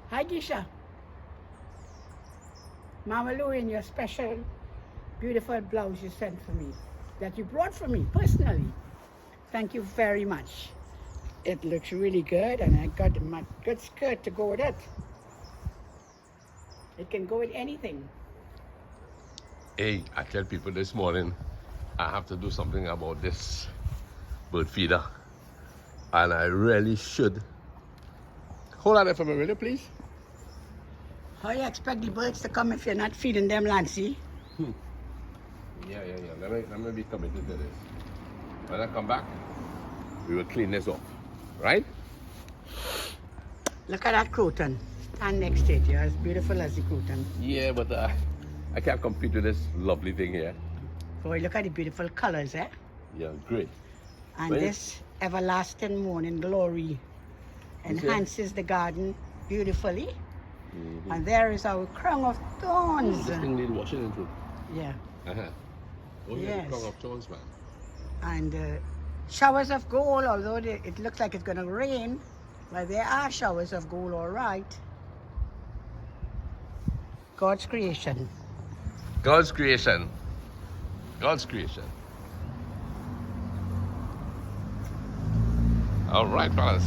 Hi, Gisha. Mama Lou, in your special, beautiful blouse you sent for me, that you brought for me personally. Thank you very much. It looks really good, and I got my good skirt to go with it. It can go with anything. Hey, I tell people this morning, I have to do something about this bird feeder. And I really should. Hold on there for me, really, please. How you expect the birds to come if you're not feeding them, Lancy? Yeah. Let me be committed to this. When I come back, we will clean this off, right? Look at that croton. Stand next to it. You're as beautiful as the croton. Yeah, but I can't compete with this lovely thing here. Boy, look at the beautiful colors, eh? Yeah, great. And Well, this everlasting morning glory enhances the garden beautifully. And there is our crown of thorns. This thing need washing into. Yeah. Oh yeah, Yes. the crown of thorns, man. And showers of gold, although it looks like it's going to rain, but there are showers of gold, all right. God's creation. God's creation. God's creation. All right, fellas.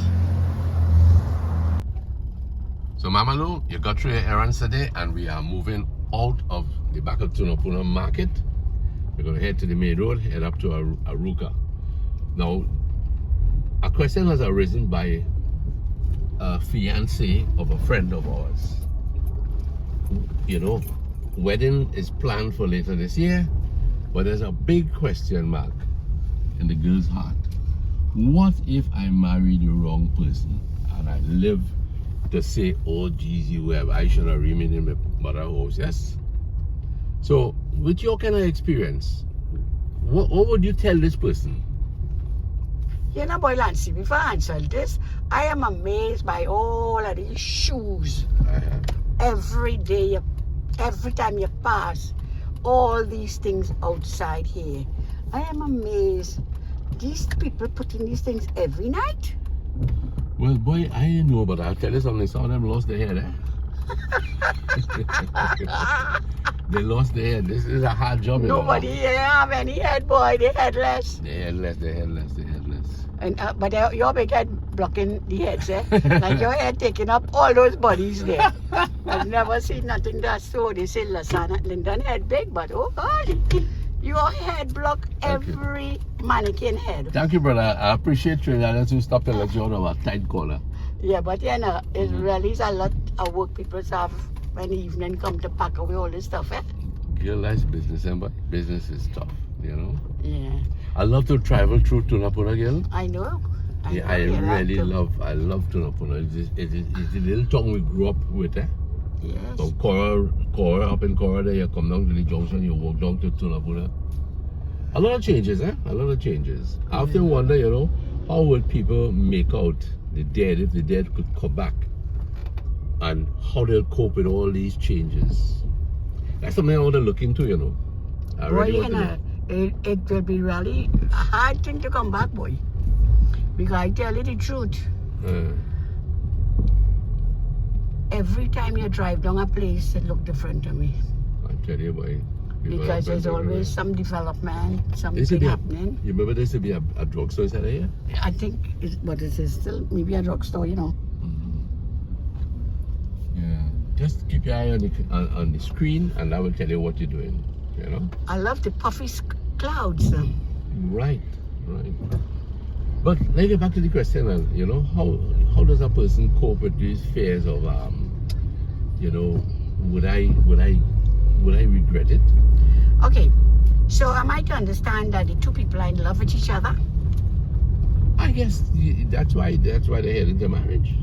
So, Mama Lou, you got through your errands today, and we are moving out of the back of Tunapuna market. We're going to head to the main road, head up to Aruka. Now, a question has arisen by a fiancé of a friend of ours. You know, wedding is planned for later this year, but there's a big question mark in the girl's heart. What if I marry the wrong person and I live to say, oh geez, I should have remained in my mother's house? Yes. So, with your kind of experience, what would you tell this person? You know, boy, Lancy, before I answer this, I am amazed by all of these shoes. Every day, every time you pass, all these things outside here. I am amazed. These people putting these things every night. Well, boy, I ain't know, but I'll tell you something. Some of them lost their head, eh? They lost their head. This is a hard job. Nobody here have any head, boy. They're headless. They're headless. And but your big head blocking the heads, eh? Like your head taking up all those bodies there. I've never seen nothing that so. They say Lasana Lyndon head big, but oh God, your head block every mannequin head. Thank you, brother. I appreciate you. And to stop and let you know about tight collar. Yeah, but you know, it really is a lot of work people have when the evening come to pack away all this stuff, eh? Girl likes business, but business is tough, you know? Yeah. I love to travel through Tunapuna, girl. I know. I love Tunapuna. It's the little town we grew up with, eh? Yes. From Cora, up in Cora there, you come down to the junction, you walk down to Tunapuna. A lot of changes, eh? A lot of changes. I often wonder, you know, how would people make out the dead if the dead could come back? And how they'll cope with all these changes. That's something I want to look into, you know. I really want to know. It will be really a hard thing to come back, boy. Because I tell you the truth. Every time you drive down a place, it looks different to me. I tell you, boy. Because there's always some development, something happening. You remember there used to be a drugstore inside here? I think, but it is still maybe a drugstore, you know. Yeah. Just keep your eye on the screen, and I will tell you what you're doing. You know. I love the puffy clouds. Right. But let's get back to the question, you know, how does a person cope with these fears of, you know, would I regret it? Okay, so am I to understand that the two people are in love with each other? I guess that's why they're heading into marriage.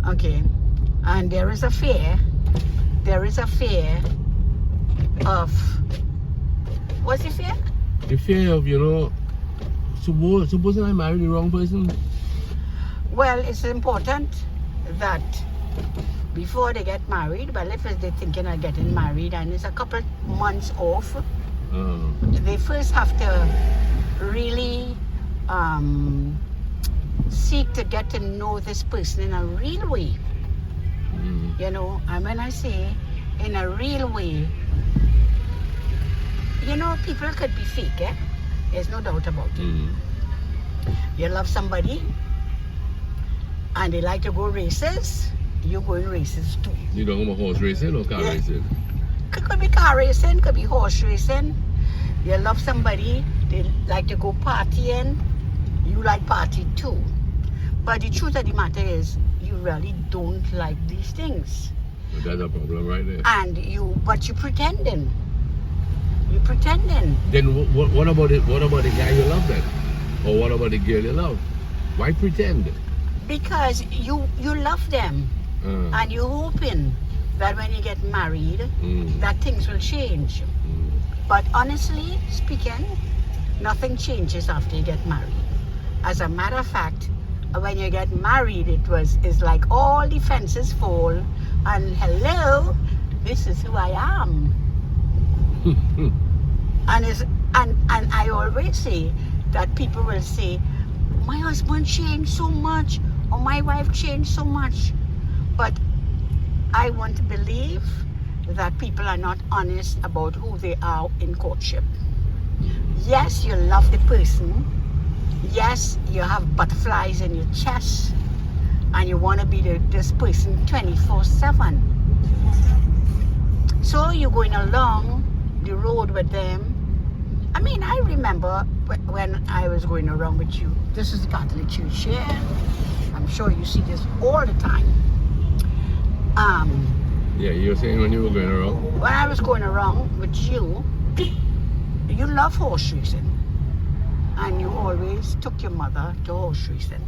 Okay, and there is a fear of, what's the fear? The fear of, you know, supposing I marry the wrong person. Well, it's important that before they get married, well, if they're thinking of getting married and it's a couple months off, they first have to really seek to get to know this person in a real way. You know, and when I say in a real way, you know, people could be fake, eh? There's no doubt about it. You love somebody and they like to go races, you go in races too. You don't go horse racing or car racing? Could be car racing, could be horse racing. You love somebody, they like to go partying, you like party too. But the truth of the matter is, you really don't like these things. That's a problem right there. But you're pretending. You're pretending. Then what about it? What about the guy you love then? Or what about the girl you love? Why pretend? Because you love them. And you're hoping that when you get married, that things will change. But honestly speaking, nothing changes after you get married. As a matter of fact, when you get married, it's like all the fences fall, and hello, this is who I am. and I always say that people will say, my husband changed so much, or my wife changed so much. But I want to believe that people are not honest about who they are in courtship. Yes, you love the person. Yes, you have butterflies in your chest and you want to be this person 24/7. So you're going along the road with them. I mean, I remember when I was going around with you. This is the Catholic Church here. I'm sure you see this all the time. Yeah, you were saying when you were going around? When I was going around with you, you love horse racing. And you always took your mother to horse racing.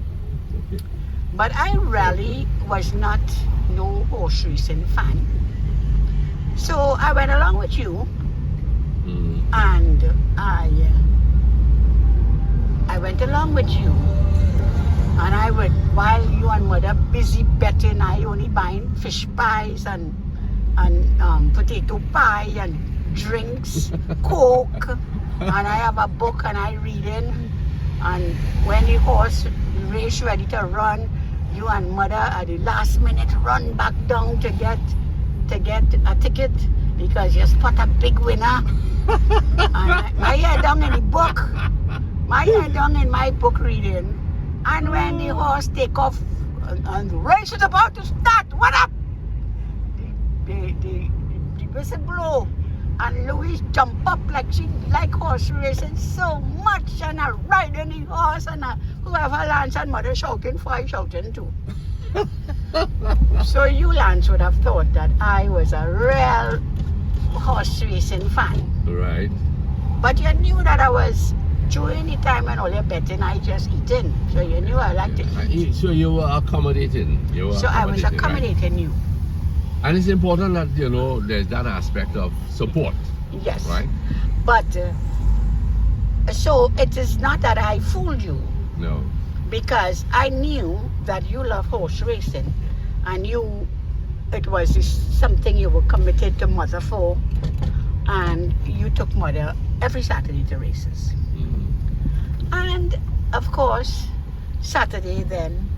Okay. But I really was not no horse racing fan. So I went along with you, and I went along with you. And I would, while you and mother busy betting, I only buying fish pies and potato pie and drinks, Coke. And I have a book and I reading, and when the horse race ready to run, you and mother at the last minute run back down to get a ticket because you spot a big winner. And my head down in the book, my head down in my book reading, and when the horse take off and the race is about to start, what up? The whistle blow. And Louise jump up like she like horse racing so much, and I ride on the horse, and whoever lands and mother shouting for, I shouting too. So you, Lance, would have thought that I was a real horse racing fan. Right. But you knew that I was, during the time when all your betting, I just eating. So you knew I liked to eat. So you were accommodating. I was accommodating right? you. And it's important that, you know, there's that aspect of support. Yes. Right? But, so it is not that I fooled you. No. Because I knew that you love horse racing, and it was something you were committed to mother for, and you took mother every Saturday to races. And of course, Saturday then,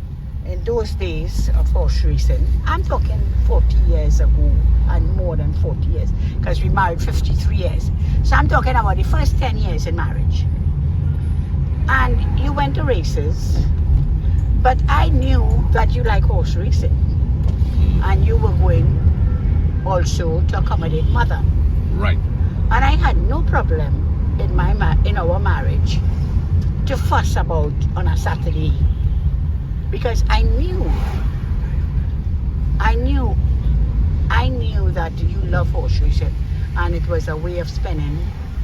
in those days of horse racing, I'm talking 40 years ago and more than 40 years, because we married 53 years. So I'm talking about the first 10 years in marriage. And you went to races, but I knew that you like horse racing, and you were going also to accommodate mother. Right. And I had no problem in our marriage to fuss about on a Saturday, because I knew that you love horse racing, and it was a way of spending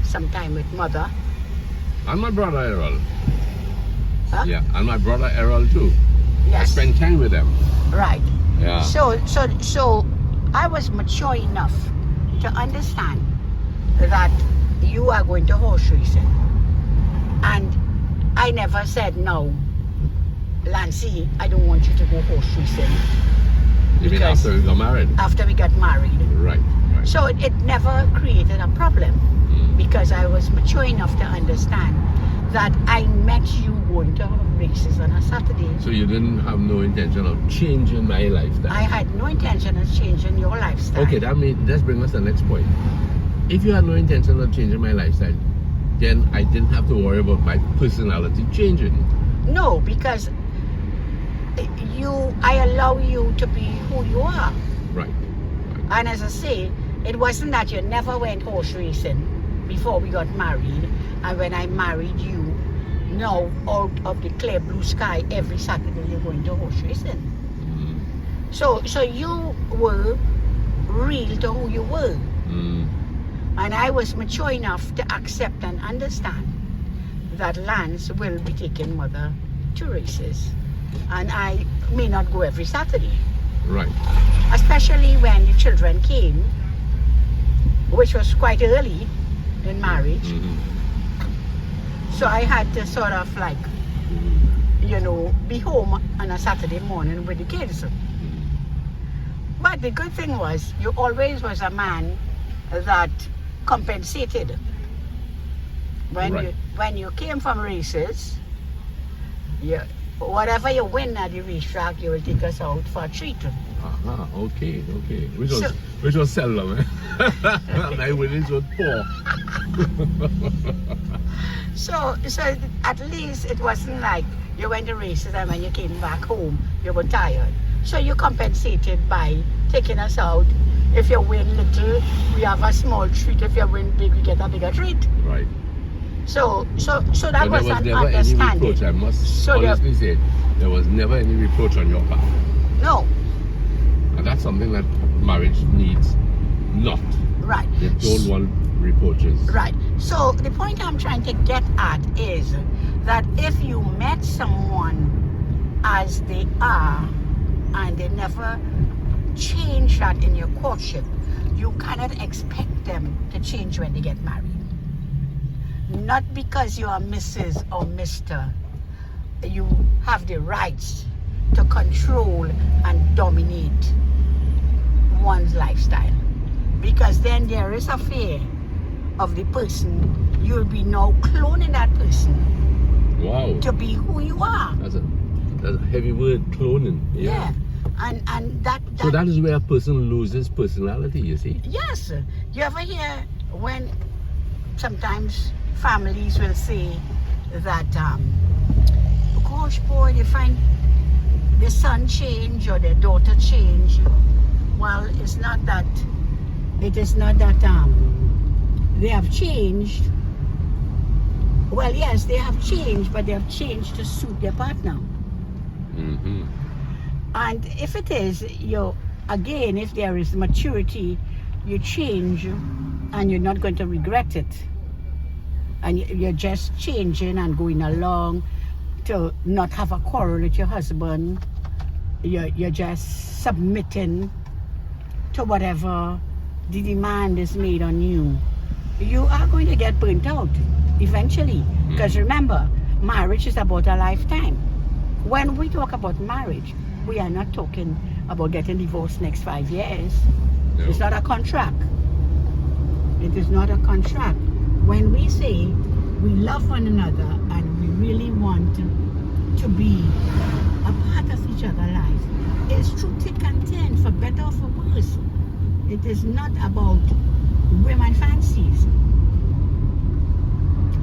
some time with mother. And my brother Errol. Huh? Yeah, and my brother Errol too. Yes. I spend time with them. Right. Yeah. So I was mature enough to understand that you are going to horse racing. And I never said, no, Lancy, I don't want you to go horse racing. You mean after we got married? After we got married. Right. So it never created a problem, because I was mature enough to understand that I met you going to races on a Saturday. So you didn't have no intention of changing my lifestyle? I had no intention of changing your lifestyle. Okay, let's bring us to the next point. If you had no intention of changing my lifestyle, then I didn't have to worry about my personality changing. No, because I allow you to be who you are. Right. And as I say, it wasn't that you never went horse racing before we got married, and when I married you, now out of the clear blue sky, every Saturday you're going to horse racing. So you were real to who you were. And I was mature enough to accept and understand that Lance will be taking mother to races. And I may not go every Saturday. Right. Especially when the children came, which was quite early in marriage. So I had to sort of like, be home on a Saturday morning with the kids. But the good thing was, you always was a man that compensated. When you came from races, whatever you win at the racetrack, you will take us out for a treat. Okay. Which was seldom, eh? My winnings were poor. So at least it wasn't like you went to races and when you came back home, you were tired. So you compensated by taking us out. If you win little, we have a small treat. If you win big, we get a bigger treat. Right. So that was an never understanding. Any reproach. I must honestly say, there was never any reproach on your part. No. And that's something that marriage needs not. Right. They don't want reproaches. Right. So the point I'm trying to get at is that if you met someone as they are and they never change that in your courtship, you cannot expect them to change when they get married. Not because you are Mrs. or Mr. You have the rights to control and dominate one's lifestyle. Because then there is a fear of the person. You'll be now cloning that person. Wow. To be who you are. That's a heavy word, cloning. Yeah. And that so that is where a person loses personality, you see? Yes. You ever hear when sometimes families will say that, gosh boy, they find their son change or their daughter change. Well, it is not that they have changed. Well, yes, they have changed, but they have changed to suit their partner. And if it is, again, if there is maturity, you change and you're not going to regret it. And you're just changing and going along to not have a quarrel with your husband. You're just submitting to whatever the demand is made on you. You are going to get burnt out eventually. Because remember, marriage is about a lifetime. When we talk about marriage, we are not talking about getting divorced next 5 years. No. It's not a contract. It is not a contract. When we say we love one another and we really want to be a part of each other's lives, it's through thick and thin, for better or for worse. It is not about women fancies.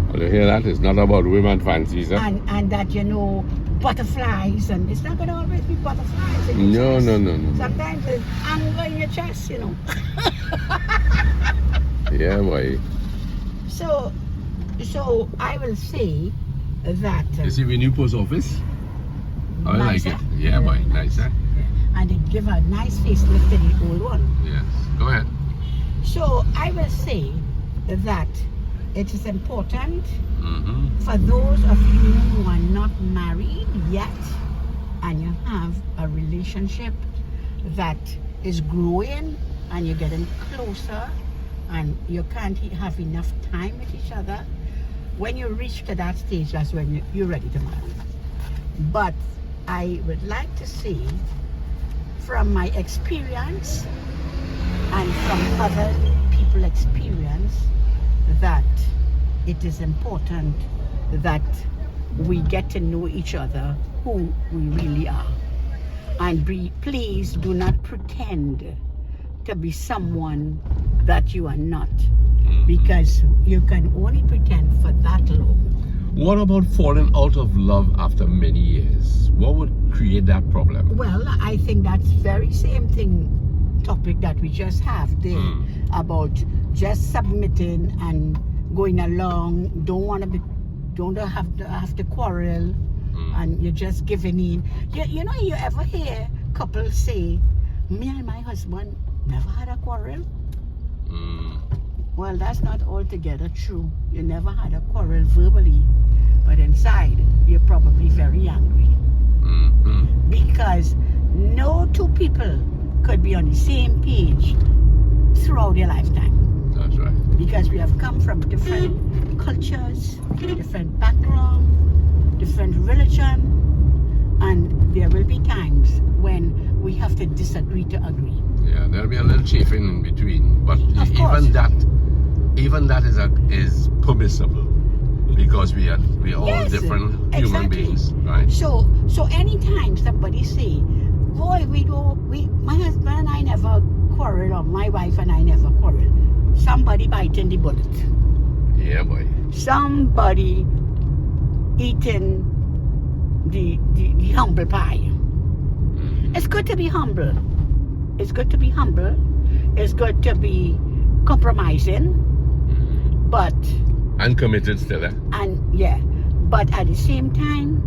Well, you hear that? It's not about women fancies, huh? And that, butterflies, and it's not going to always be butterflies in your chest. No. Sometimes it's anger in your chest, Yeah, boy. So I will say that... you see the new post office? I like it. Yeah, boy. Nice, huh? And it give a nice facelift to the old one. Yes. Go ahead. So I will say that it is important for those of you who are not married yet and you have a relationship that is growing and you're getting closer and you can't have enough time with each other. When you reach to that stage, that's when you're ready to marry. But I would like to say, from my experience and from other people's experience, that it is important that we get to know each other who we really are. And please do not pretend to be someone that you are not, because you can only pretend for that long. What about falling out of love after many years? What would create that problem? Well, I think that's very same topic that we just have there about just submitting and going along. Don't have to quarrel, and you're just giving in. You know, you ever hear couples say, "Me and my husband never had a quarrel"? Well, that's not altogether true. You never had a quarrel verbally, but inside you're probably very angry. Because no two people could be on the same page throughout their lifetime. That's right. Because we have come from different cultures, different background, different religion, and there will be times when we have to disagree to agree. Yeah, there'll be a little chafing in between, but even that is permissible, because we are all different human beings, right? So anytime somebody say, "Boy, my husband and I never quarrel," or "My wife and I never quarrel," somebody biting the bullet. Yeah, boy. Somebody eating the humble pie. It's good to be humble. It's good to be humble. It's good to be compromising, but and committed still, eh? But at the same time,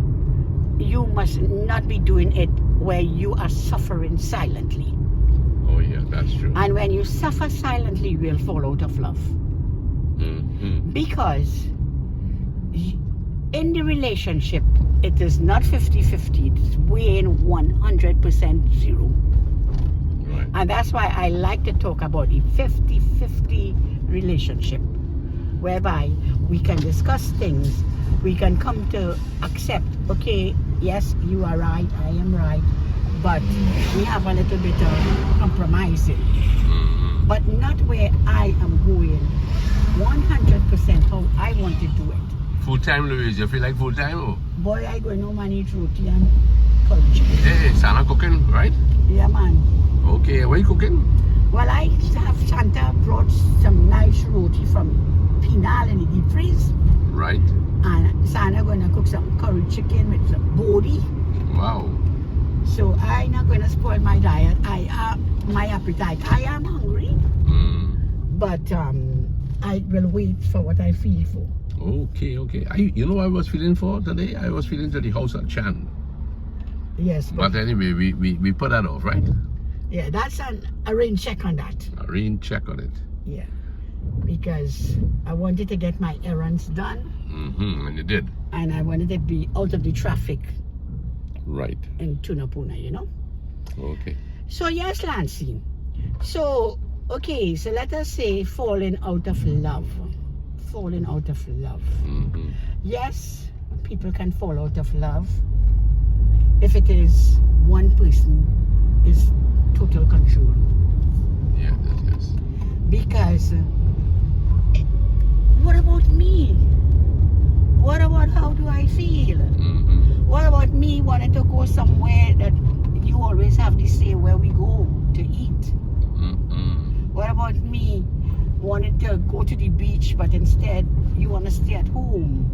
you must not be doing it where you are suffering silently. Oh yeah, that's true. And when you suffer silently, you will fall out of love. Because in the relationship, it is not 50-50, it's weighing 100% zero. Right. And that's why I like to talk about the 50-50 relationship, whereby we can discuss things, we can come to accept, okay, yes, you are right, I am right, but we have a little bit of compromising. But not where I am going 100% how I want to do it. Full time, Louise, you feel like full time? Oh? Boy, I go no money roti and culture. Hey, Santa cooking, right? Yeah, man. Okay, what are you cooking? Well, I have Santa brought some nice roti from Pinal in the deep freeze. Right. And Santa gonna cook some curry chicken with some body. Wow. So I'm not gonna spoil my diet. My appetite. I am hungry. But I will wait for what I feel for. Okay. You know what I was feeling for today? I was feeling to the house at Chan. Yes. But anyway, we put that off, right? Yeah, that's a rain check on that. A rain check on it. Yeah. Because I wanted to get my errands done. And you did. And I wanted to be out of the traffic. Right. In Tunapuna, you know? Okay. So yes, Lancy. So, okay, so let us say falling out of love. Falling out of love. Yes, people can fall out of love if it is one person is total control. Yeah, yes. Because what about me? What about how do I feel? What about me wanting to go somewhere that you always have to say where we go to eat? What about me wanting to go to the beach, but instead you want to stay at home?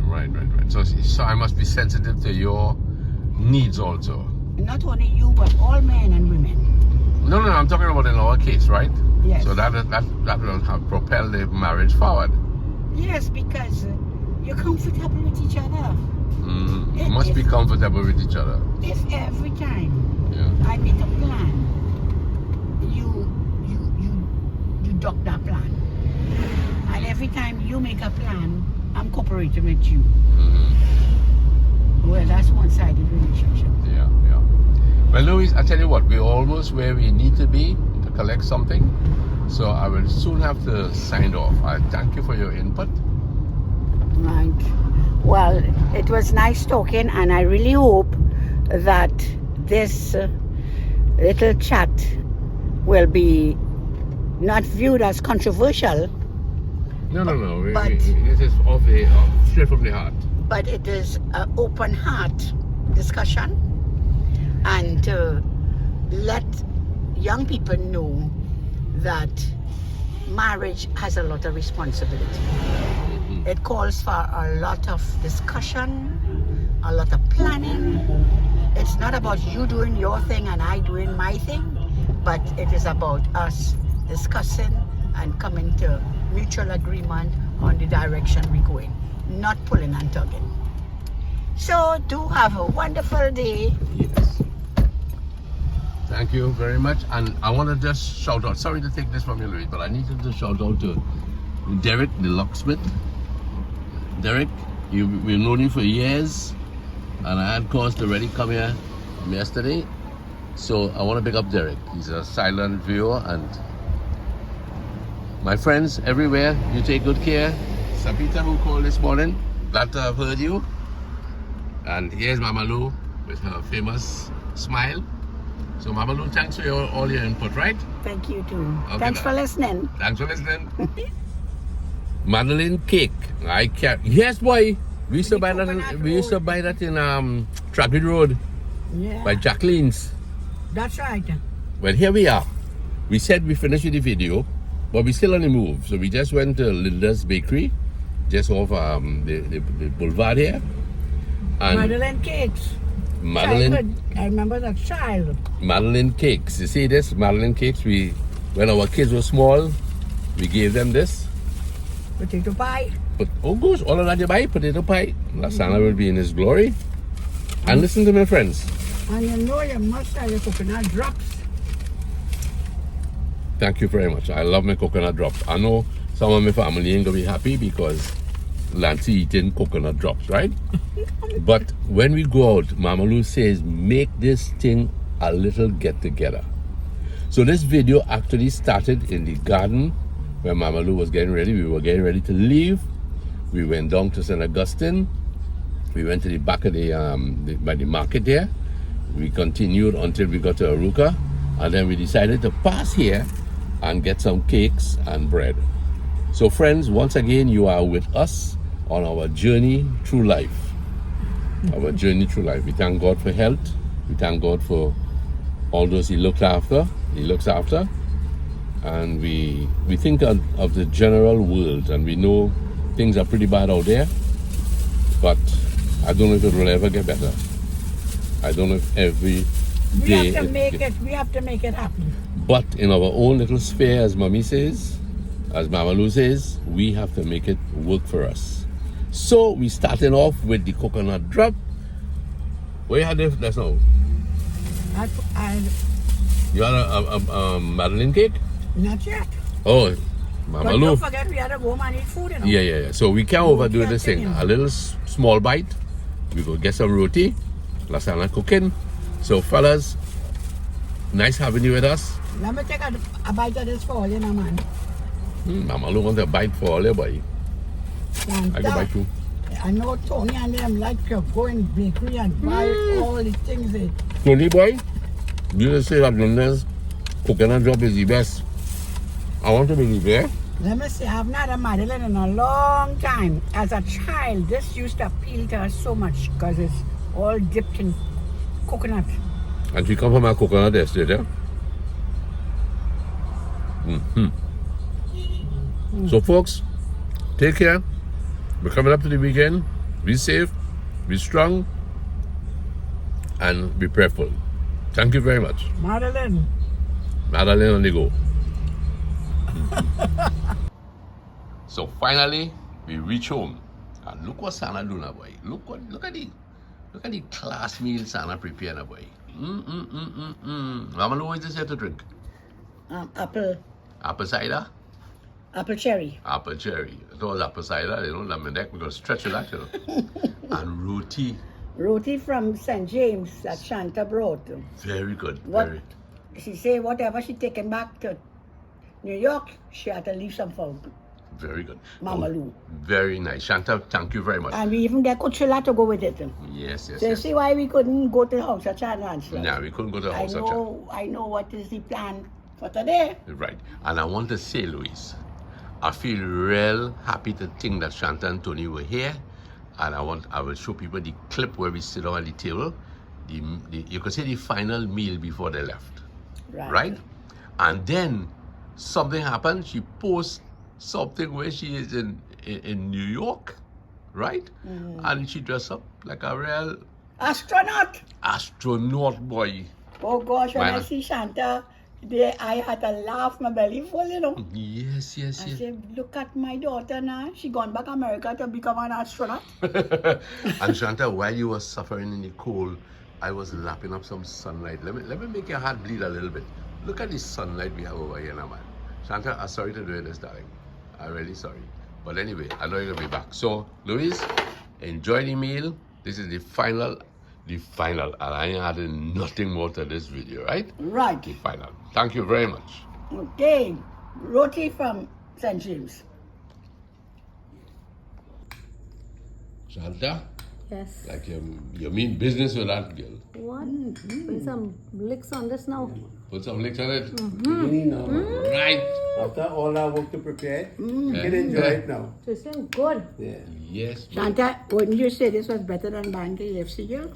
Right. So I must be sensitive to your needs also. Not only you, but all men and women. No, I'm talking about in our case, right? Yes. So that will have propelled the marriage forward. Yes, because you're comfortable with each other. You must be comfortable with each other. If every time Yeah. I make a plan, you duck that plan. And every time you make a plan, I'm cooperating with you. Well, that's one-sided relationship. Yeah. Well, Louise, I tell you what, we're almost where we need to be to collect something. So I will soon have to sign off. I thank you for your input. Right. Well, it was nice talking, and I really hope that this little chat will be not viewed as controversial, No. But- This is straight from the heart. But it is an open heart discussion, and to let young people know that marriage has a lot of responsibility. It calls for a lot of discussion, a lot of planning. It's not about you doing your thing and I doing my thing, but it is about us discussing and coming to mutual agreement on the direction we're going, not pulling and tugging. So do have a wonderful day. Yes. Thank you very much. And I want to just shout out, sorry to take this from you, Louis, but I needed to shout out to Derek, the locksmith. Derek, we've known you for years, and I had cause to already come here yesterday. So I want to pick up Derek. He's a silent viewer, and my friends everywhere, you take good care. Sapita, who called this morning, glad to have heard you. And here's Mama Lou with her famous smile. So Mama Lou, thanks for all your input, right? Thank you too. Okay, Thanks for listening. Thanks for listening. Madeline cake. I can't. Yes, boy. We used to buy that. We used to buy that in Trafford Road Yeah, by Jacqueline's. that's right. Well, here we are. We said we finished with the video, but we still on the move. So we just went to Linda's Bakery, just off the boulevard here. And Madeline Cakes. Madeline. Childhood. I remember that child. Madeline cakes. You see this? Madeline cakes. When our kids were small, we gave them this. Potato pie. But oh gosh, all of that you buy, potato pie. Lasana will be in his glory. And listen to my friends. And you know you must have your coconut drops. Thank you very much. I love my coconut drops. I know some of my family ain't gonna be happy because Lancy eating coconut drops, right? But when we go out, Mama Lou says, make this thing a little get together. So this video actually started in the garden when Mama Lou was getting ready. We were getting ready to leave. We went down to St. Augustine. We went to the back of by the market there. We continued until we got to Aruka. And then we decided to pass here and get some cakes and bread. So friends, once again, you are with us on our journey through life. Our journey through life. We thank God for health. We thank God for all those He looks after. And we think of the general world, and we know things are pretty bad out there, but I don't know if it will ever get better. I don't know if every day We have to make it happen. but in our own little sphere, as Mommy says, as Mama Lou says, we have to make it work for us. So we starting off with the coconut drop. Where you had this? That's now. You had a Madeline cake? Not yet. Oh, Mama But Lou. don't forget we had to go home and eat food, you know. Yeah. So we can't overdo this thing. continue. A little small bite. We go get some roti. Lasana cooking. So fellas, nice having you with us. Let me take a bite of this for all, you know, man. Mama Lou wants a bite for all your boy. And I go bite too. I know Tony and them like to go in bakery and buy all the things they... Tony boy, you just say that Linda's coconut drop is the best. I want to believe there. Let me see, I've not had a Madeline in a long time. As a child, this used to appeal to us so much because it's all dipped in coconut. And she come from a coconut estate, yeah? So folks, take care. We're coming up to the weekend. Be safe, be strong, and be prayerful. Thank you very much. Madeline. Madeline on the go. So finally, we reach home. And look what Sana doing, boy. Look at the class meal Sana preparing, boy. Mama, what is this here to drink? Apple cider? Apple cherry. Apple cherry. It was apple cider, you know, lemon neck. We're going to stretch it out, you know. And roti. Roti from St. James that Shanta brought. Very good. What? Very. She say whatever she taken back to New York, she had to leave some for Very good. Mama Lou. Very nice. Shanta, thank you very much. And we even get courtship to go with it. Yes. So you see why we couldn't go to the house of Chadlands? Yeah, we couldn't go to the house. I know what is the plan for today. Right. And I want to say, Louise, I feel real happy to think that Shanta and Tony were here, and I will show people the clip where we sit down at the table. You could say the final meal before they left, right? And then something happened. She posts something where she is in New York, right? And she dressed up like a real astronaut boy. Oh gosh, when I see Shanta there, I had to laugh my belly full, you know. Yes. I said, look at my daughter now. She gone back to America to become an astronaut. And Shanta, while you were suffering in the cold, I was lapping up some sunlight. Let me make your heart bleed a little bit. Look at the sunlight we have over here now, man. Shanta, I'm sorry to do this, darling. I'm really sorry. But anyway, I know you're going to be back. So, Louise, enjoy the meal. This is the final. And I ain't adding nothing more to this video, right? Right. The final. Thank you very much. Okay. Roti from St. James. Shanta? Yes. Like you mean business with that girl? What? Put some licks on this now. Put some licks on it? Right. Right. After all our work to prepare, you can enjoy it now. Tasting good. Yeah. Yes. Shanta, wouldn't you say this was better than buying KFC, girl?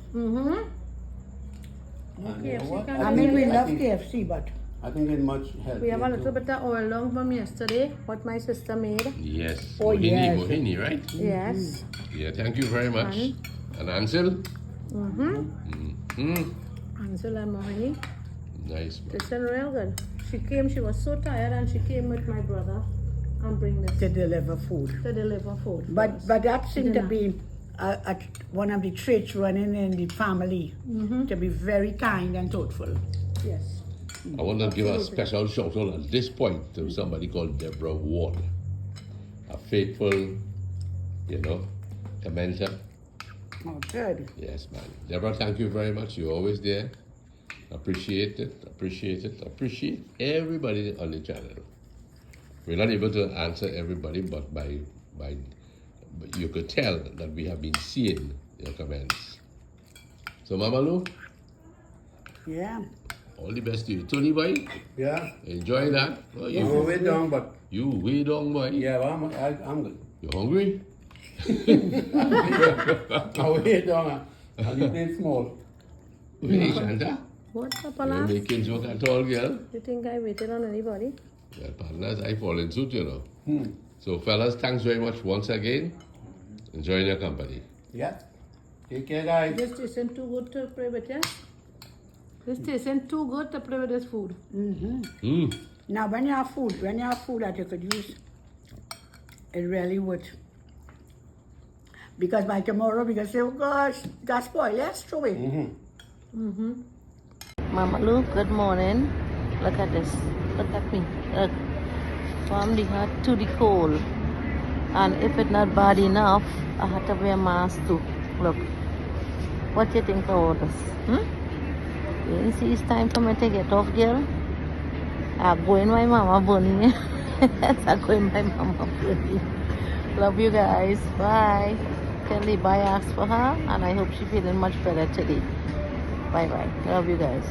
I mean, we love KFC, but I think it's much healthier. We have a little bit of oil long from yesterday, what my sister made. Yes. Oh, yes. Mohini, right? Yes. Yeah, thank you very much. And Ansel? Ansel and Mohini. Nice, man. Tasting real good. She was so tired and she came with my brother and bring this to deliver food. for But us. that seemed to Dinner. be one of the traits running in the family, to be very kind and thoughtful. Yes. I want to give a special shout out at this point to somebody called Deborah Ward. A faithful, commenter. Oh, good. Yes, man. Deborah, thank you very much. You're always there. Appreciate it. Appreciate everybody on the channel. We're not able to answer everybody, but by you could tell that we have been seeing your comments. So, Mama Lou, Yeah. all the best to you. Tony boy, Yeah. enjoy that. Oh, I'm way down, but you way down, boy. yeah, well, I'm good. You hungry? I'm way down. And you play small. Hey, Shanta. What, Papa? You're making joke at all, girl? You think I waited on anybody? Well, partners, I fall in suit, So, fellas, thanks very much once again. Enjoying your company. Yeah. Take care, guys. This isn't too good to play with, yeah? This isn't too good to play with this food. Now, when you have food that you could use, it really would. Because by tomorrow, we can say, oh gosh, got spoiled, let's throw it. Mama Lou, good morning. Look at this. Look at me. Look. From the hot to the cold. And if it's not bad enough, I had to wear a mask too. Look. What do you think about this? You see, it's time for me to get off, girl. I'm going my mama bunny. I'm going my mama bunny. Love you guys. Bye. Kelly, bye. Ask for her. And I hope she's feeling much better today. Bye-bye. Love you guys.